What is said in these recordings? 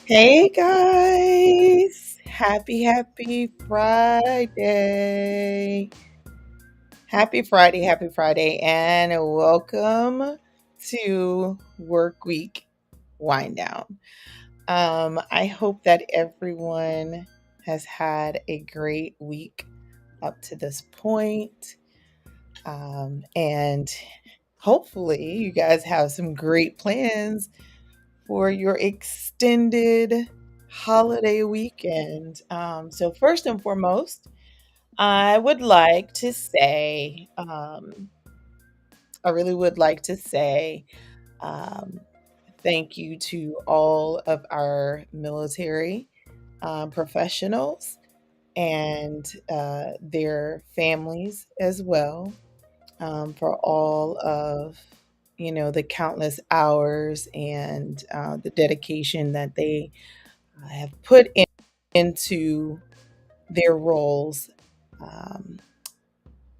Hey guys, happy Friday. Happy Friday, and welcome to Work Week Wind Down. I hope that everyone has had a great week up to this point. And hopefully, you guys have some great plans for your extended holiday weekend. So, first and foremost, I would like to say, I really would like to say um, thank you to all of our military professionals and their families as well for all of the countless hours and the dedication that they have put into their roles, um,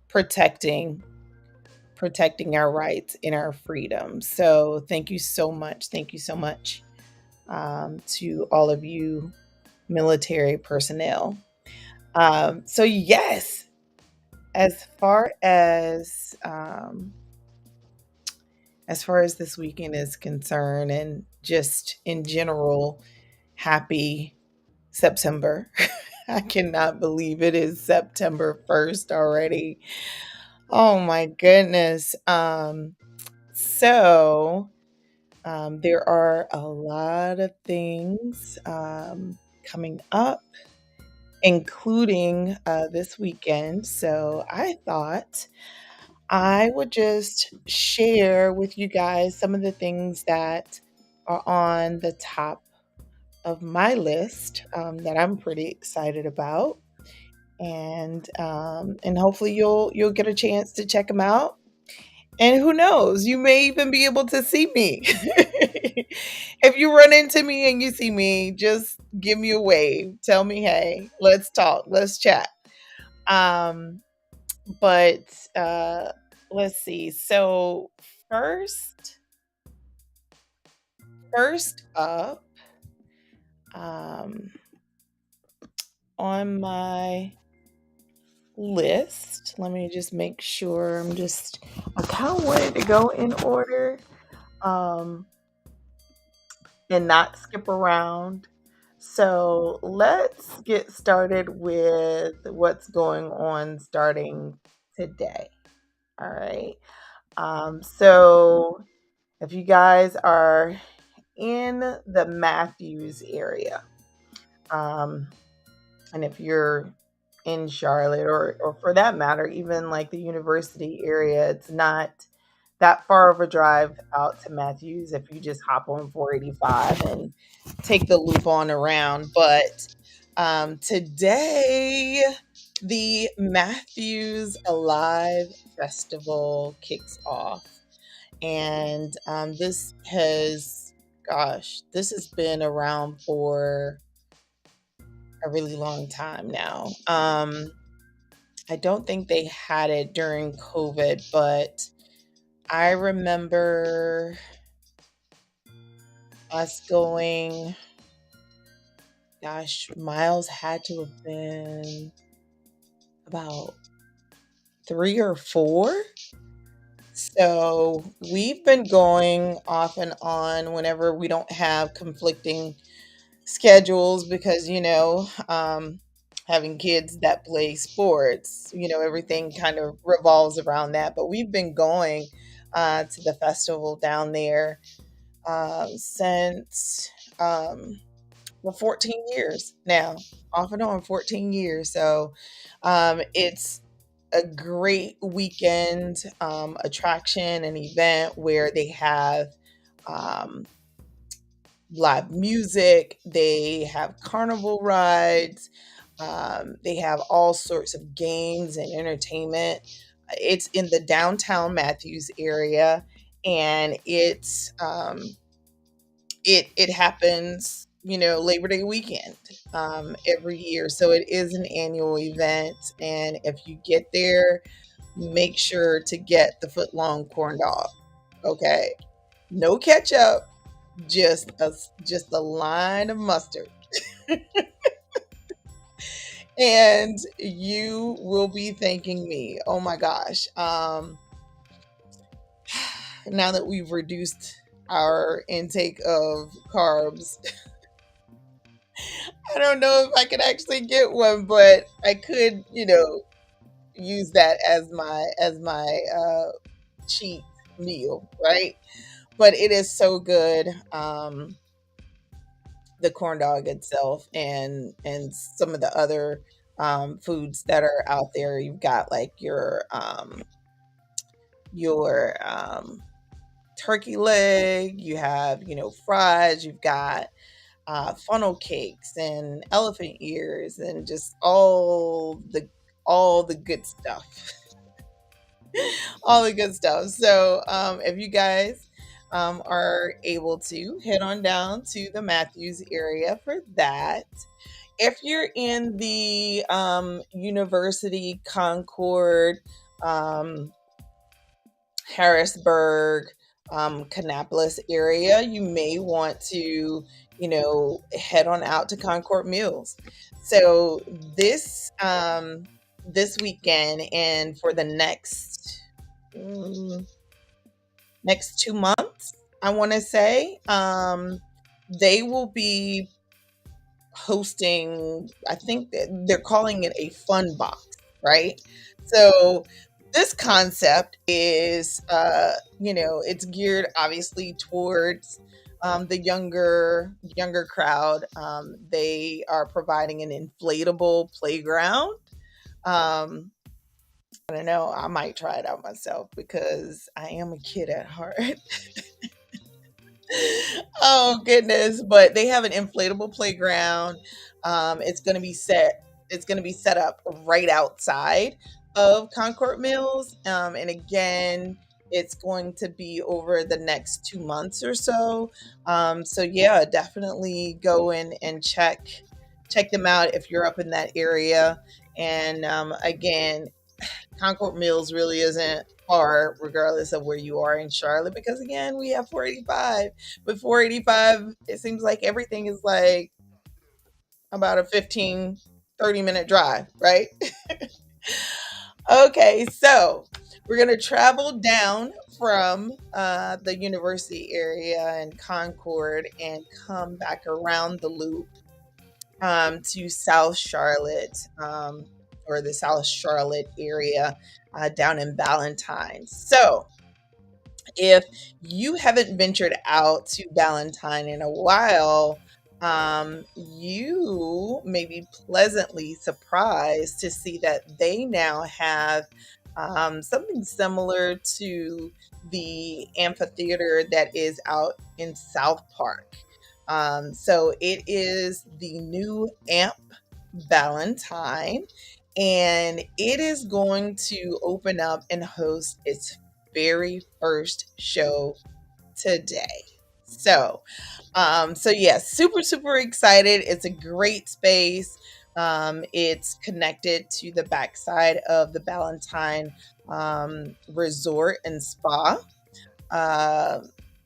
protecting protecting our rights and our freedom. So thank you so much. Thank you so much to all of you military personnel. So yes, as far as far as this weekend is concerned, and just in general, happy September. I cannot believe it is September 1st already. Oh my goodness. So there are a lot of things coming up, including this weekend. So I thought I would just share with you guys some of the things that are on the top of my list that I'm pretty excited about, and hopefully you'll get a chance to check them out. And who knows, you may even be able to see me. If you run into me and you see me, just give me a wave. Tell me, hey, let's talk, let's chat. Um, but let's see. So first, first up, um, on my list, let me just make sure. I kind of wanted to go in order. Um, and not skip around. So let's get started with what's going on starting today. All right. So if you guys are in the Matthews area, um, and if you're in Charlotte, or for that matter, even like the university area, it's not that far of a drive out to Matthews if you just hop on 485 and take the loop on around. But today, the Matthews Alive Festival kicks off. And this has been around for a really long time now. I don't think they had it during COVID, but I remember us going, gosh, Miles had to have been about 3 or 4. So we've been going off and on whenever we don't have conflicting schedules because, having kids that play sports, everything kind of revolves around that. But we've been going to the festival down there since well, 14 years now, off and on 14 years. So it's a great weekend attraction and event where they have um, live music, they have carnival rides, they have all sorts of games and entertainment. It's in the downtown Matthews area, and it happens, Labor Day weekend every year. So it is an annual event, and if you get there, make sure to get the foot long corn dog. Okay, no ketchup, just a line of mustard, and you will be thanking me. Oh my gosh! Now that we've reduced our intake of carbs, I don't know if I could actually get one, but I could, use that as my cheat meal, right? But it is so good. The corn dog itself and some of the other foods that are out there. You've got like your turkey leg. You have fries. You've got funnel cakes and elephant ears and just all the good stuff. All the good stuff. So if you guys are able to head on down to the Matthews area for that. If you're in the University, Concord, um, Harrisburg, Kannapolis area, you may want to, head on out to Concord Mills. So this weekend and for the mm, next 2 months, I want to say, they will be hosting, I think that they're calling it a fun box, right? So this concept is, it's geared obviously towards the younger crowd. They are providing an inflatable playground. Um, I don't know. I might try it out myself because I am a kid at heart. Oh goodness, but they have an inflatable playground. It's going to be set up right outside of Concord Mills, and again, it's going to be over the next 2 months or so. So yeah, definitely go in and check them out if you're up in that area. And again, Concord Mills really isn't far, regardless of where you are in Charlotte, because again, we have 485. But 485, it seems like everything is like about a 15-30 minute drive, right? Okay, so we're going to travel down from the university area and Concord and come back around the loop to South Charlotte, or the South Charlotte area down in Ballantyne. So, if you haven't ventured out to Ballantyne in a while, you may be pleasantly surprised to see that they now have something similar to the amphitheater that is out in South Park. So it is the new Amp Ballantyne, and it is going to open up and host its very first show today. So yes, super super excited. It's a great space. It's connected to the backside of the Ballantyne Resort and Spa, uh,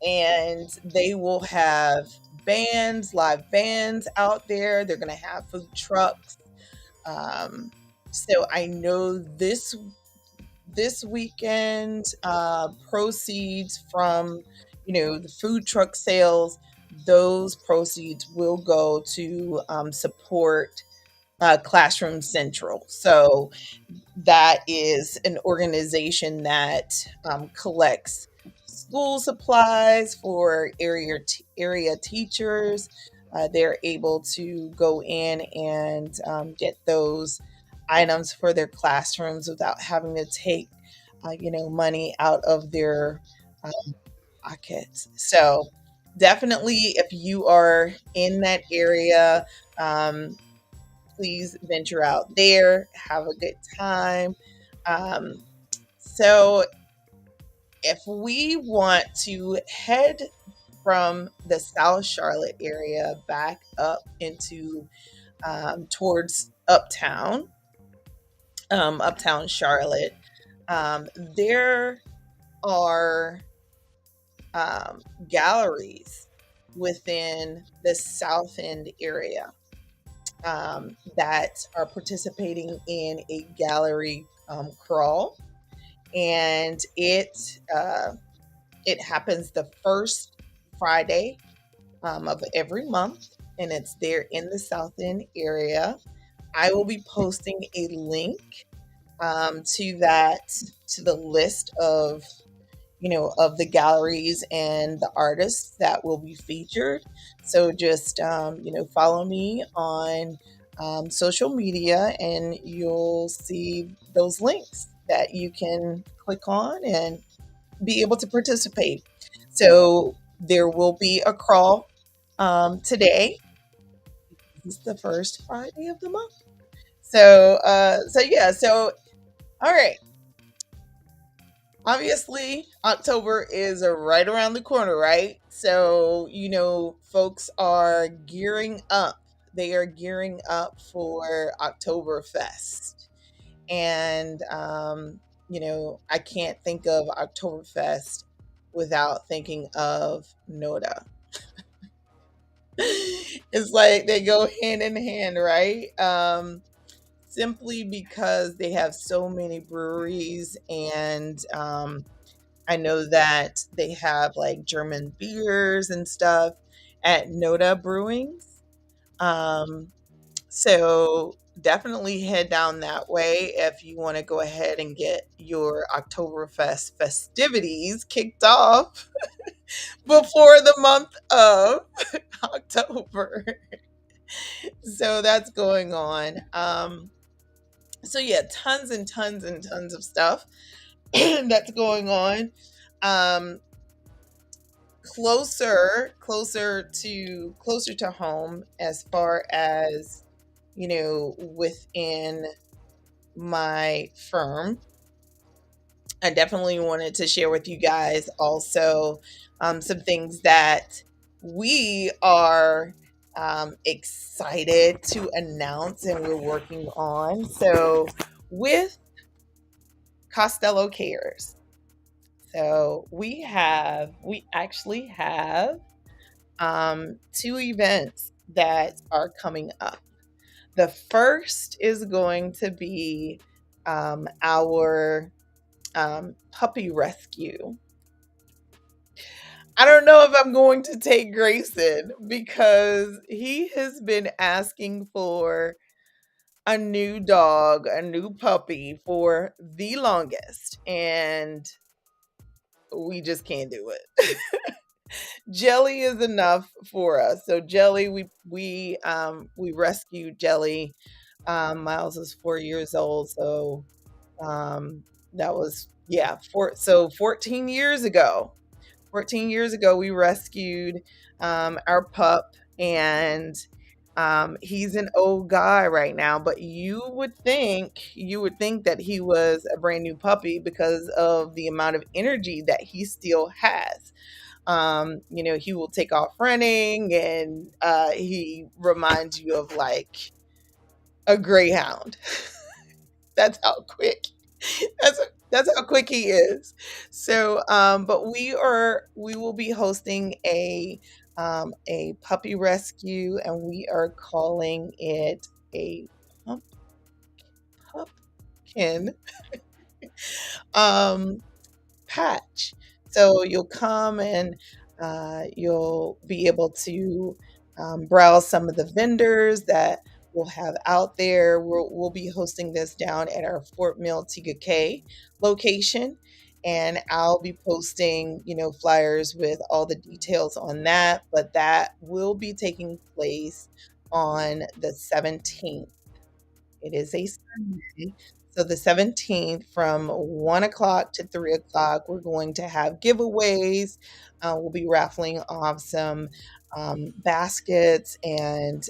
and they will have live bands out there. They're going to have food trucks. Um, so I know this weekend, proceeds from, the food truck sales, those proceeds will go to support Classroom Central. So that is an organization that collects school supplies for area teachers. They're able to go in and get those items for their classrooms without having to take, money out of their pockets. So definitely, if you are in that area, um, please venture out there, have a good time. Um, so, if we want to head from the South Charlotte area back up into towards uptown Charlotte, there are um, galleries within the South End area that are participating in a gallery crawl, and it happens the first Friday of every month, and it's there in the South End area. I will be posting a link to the list of of the galleries and the artists that will be featured. So just follow me on social media, and you'll see those links that you can click on and be able to participate. So there will be a crawl today. This is the first Friday of the month. So yeah. So all right. Obviously, October is right around the corner, right? So, folks are gearing up. They are gearing up for Oktoberfest. And, I can't think of Oktoberfest without thinking of Noda. It's like they go hand in hand, right? Simply because they have so many breweries, and I know that they have like German beers and stuff at Noda Brewings. Um, so definitely head down that way if you want to go ahead and get your Oktoberfest festivities kicked off before the month of October. So that's going on. So yeah, tons and tons and tons of stuff that's going on. Um, closer to home, as far as within my firm, I definitely wanted to share with you guys also some things that we are excited to announce and we're working on. So with Costello Cares, so we actually have two events that are coming up. The first is going to be our puppy rescue. I don't know if I'm going to take Grayson because he has been asking for a new dog, a new puppy for the longest, and we just can't do it. Jelly is enough for us. So Jelly, we rescued Jelly. Miles is 4 years old, so that was, yeah, 14 years ago. 14 years ago, we rescued our pup, and he's an old guy right now. But you would think that he was a brand new puppy because of the amount of energy that he still has. He will take off running, and he reminds you of like a greyhound. That's how quick. That's how quick he is. So, but we will be hosting a puppy rescue, and we are calling it a pump, pumpkin um, patch. So you'll come and you'll be able to browse some of the vendors that we'll have out there. We'll be hosting this down at our Fort Mill TK location. And I'll be posting, flyers with all the details on that. But that will be taking place on the 17th. It is a Sunday. So the 17th from 1 o'clock to 3 o'clock, we're going to have giveaways. We'll be raffling off some baskets and,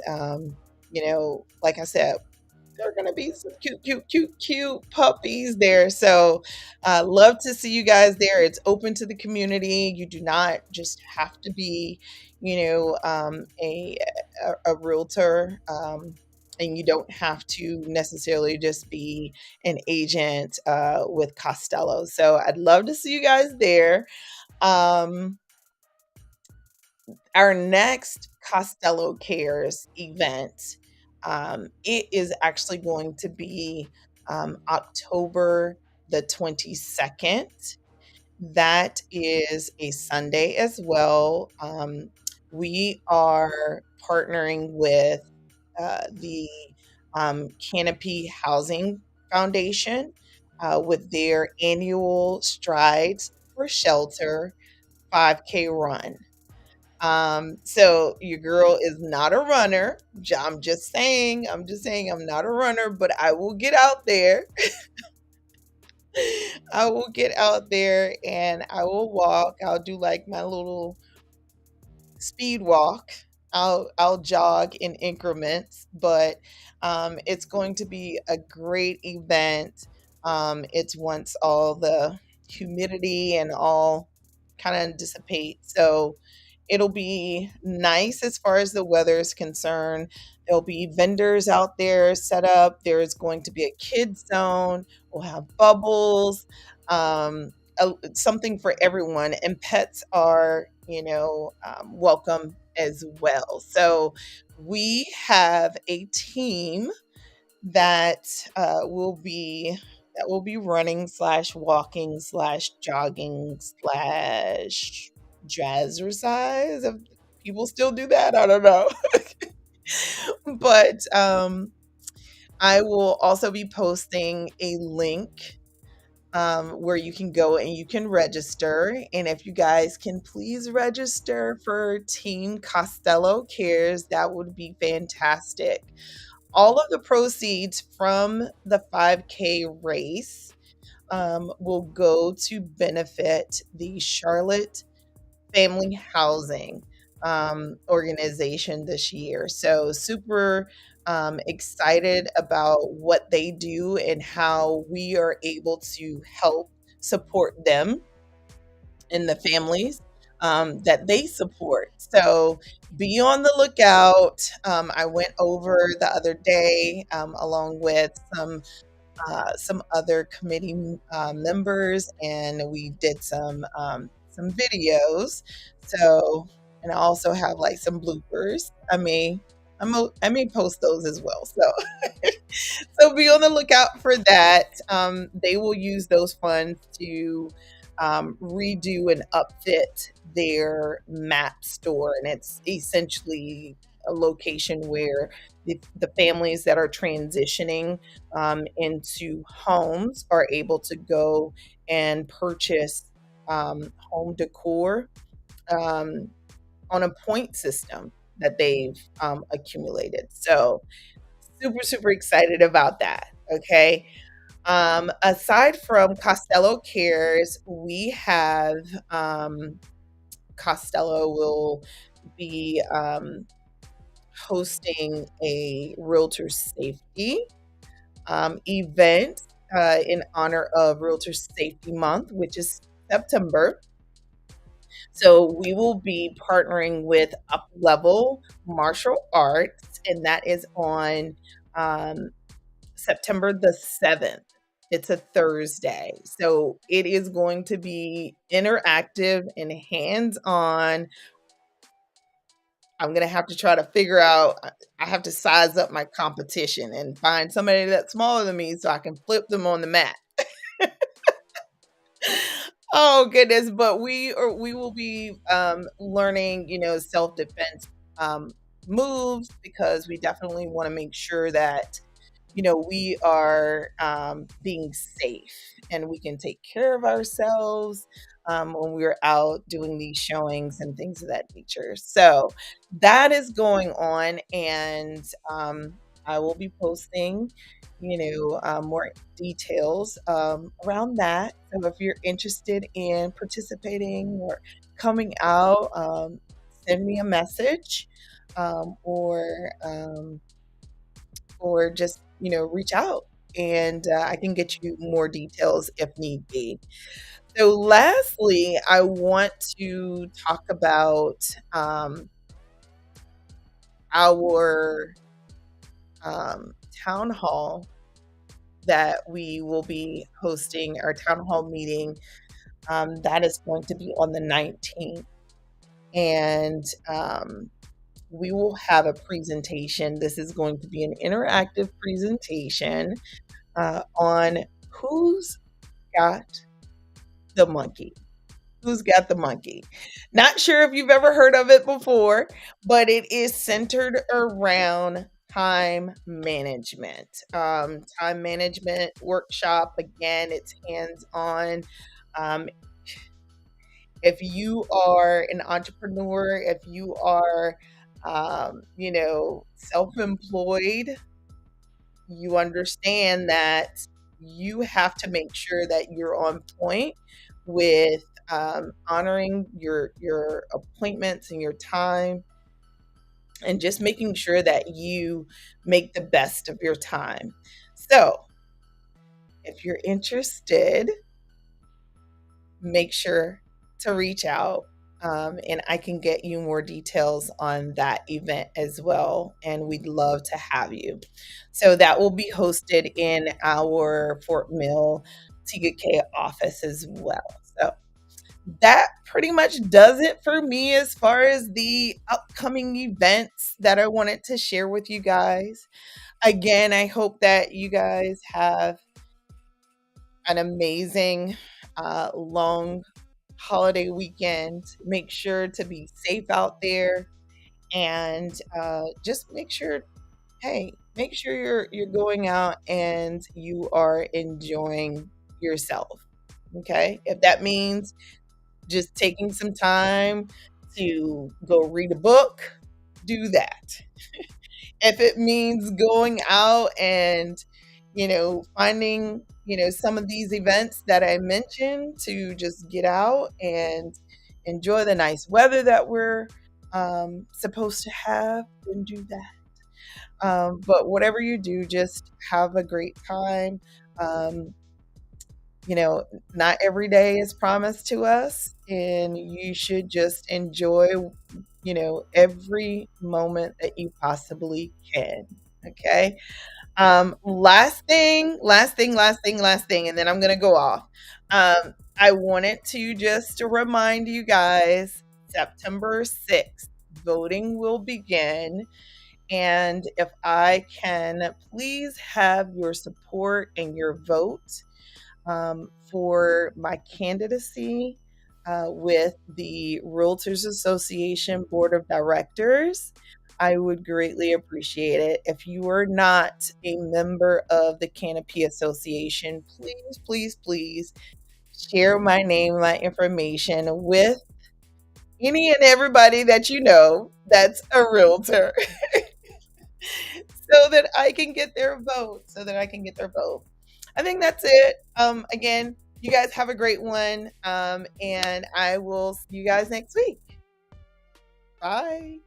like I said, there are going to be some cute, cute, cute, cute puppies there. So, love to see you guys there. It's open to the community. You do not just have to be, a realtor. And you don't have to necessarily just be an agent with Costello. So I'd love to see you guys there. Um, our next Costello Cares event, it is actually going to be October the 22nd. That is a Sunday as well. We are partnering with the Canopy Housing Foundation with their annual Strides for Shelter 5K run. So your girl is not a runner. I'm just saying I'm not a runner, but I will get out there. I will get out there and I will walk. I'll do like my little speed walk. I'll jog in increments, but it's going to be a great event. It's once all the humidity and all kind of dissipates, so it'll be nice as far as the weather is concerned. There'll be vendors out there set up. There's going to be a kids zone. We'll have bubbles. Something for everyone, and pets are welcome as well. So we have a team that will be running slash walking slash jogging slash jazzercise. If people still do that, I don't know. But I will also be posting a link where you can go and you can register. And if you guys can please register for Team Costello Cares, that would be fantastic. All of the proceeds from the 5K race will go to benefit the Charlotte Family Housing organization this year. So, super excited about what they do and how we are able to help support them and the families that they support. So, be on the lookout. I went over the other day along with some other committee members, and we did some videos. So, and I also have like some bloopers. I may post those as well. So, so be on the lookout for that. They will use those funds to redo and upfit their map store, and it's essentially a location where the families that are transitioning into homes are able to go and purchase home decor um, on a point system that they've accumulated. So, super, super excited about that. Okay. Aside from Costello Cares, we have Costello will be hosting a realtor safety event in honor of Realtor Safety Month, which is September. So we will be partnering with Up Level Martial Arts, and that is on um, September the 7th. It's a Thursday. So it is going to be interactive and hands on. I'm going to have to try to figure out, I have to size up my competition and find somebody that's smaller than me so I can flip them on the mat. Oh goodness, but we will be learning, self-defense um moves, because we definitely want to make sure that we are being safe and we can take care of ourselves when we're out doing these showings and things of that nature. So that is going on, and I will be posting, more details around that. So if you're interested in participating or coming out, send me a message, or just reach out, and I can get you more details if need be. So lastly, I want to talk about our town hall that we will be hosting, our town hall meeting. That is going to be on the 19th, and we will have a presentation. This is going to be an interactive presentation on who's got the monkey. Who's got the monkey? Not sure if you've ever heard of it before, but it is centered around time management. Time management workshop. Again, it's hands on. Um, if you are an entrepreneur, if you are, self employed, you understand that you have to make sure that you're on point with honoring your appointments and your time, and just making sure that you make the best of your time. So if you're interested, make sure to reach out, and I can get you more details on that event as well. And we'd love to have you. So that will be hosted in our Fort Mill TK office as well. So that pretty much does it for me as far as the upcoming events that I wanted to share with you guys. Again, I hope that you guys have an amazing long holiday weekend. Make sure to be safe out there, and just make sure, hey, make sure you're going out and you are enjoying yourself. Okay? If that means just taking some time to go read a book, do that. If it means going out and finding some of these events that I mentioned to just get out and enjoy the nice weather that we're supposed to have, then do that. But whatever you do, just have a great time. um, not every day is promised to us, and you should just enjoy every moment that you possibly can. Okay. Last thing, and then I'm gonna go off. I wanted to just remind you guys, September 6th, voting will begin. And if I can please have your support and your vote for my candidacy with the Realtors Association Board of Directors. I would greatly appreciate it. If you are not a member of the Canopy Association, please, please, please share my name, my information with any and everybody that you know that's a realtor, so that I can get their vote. So that I can get their vote. I think that's it. Again, you guys have a great one. And I will see you guys next week. Bye.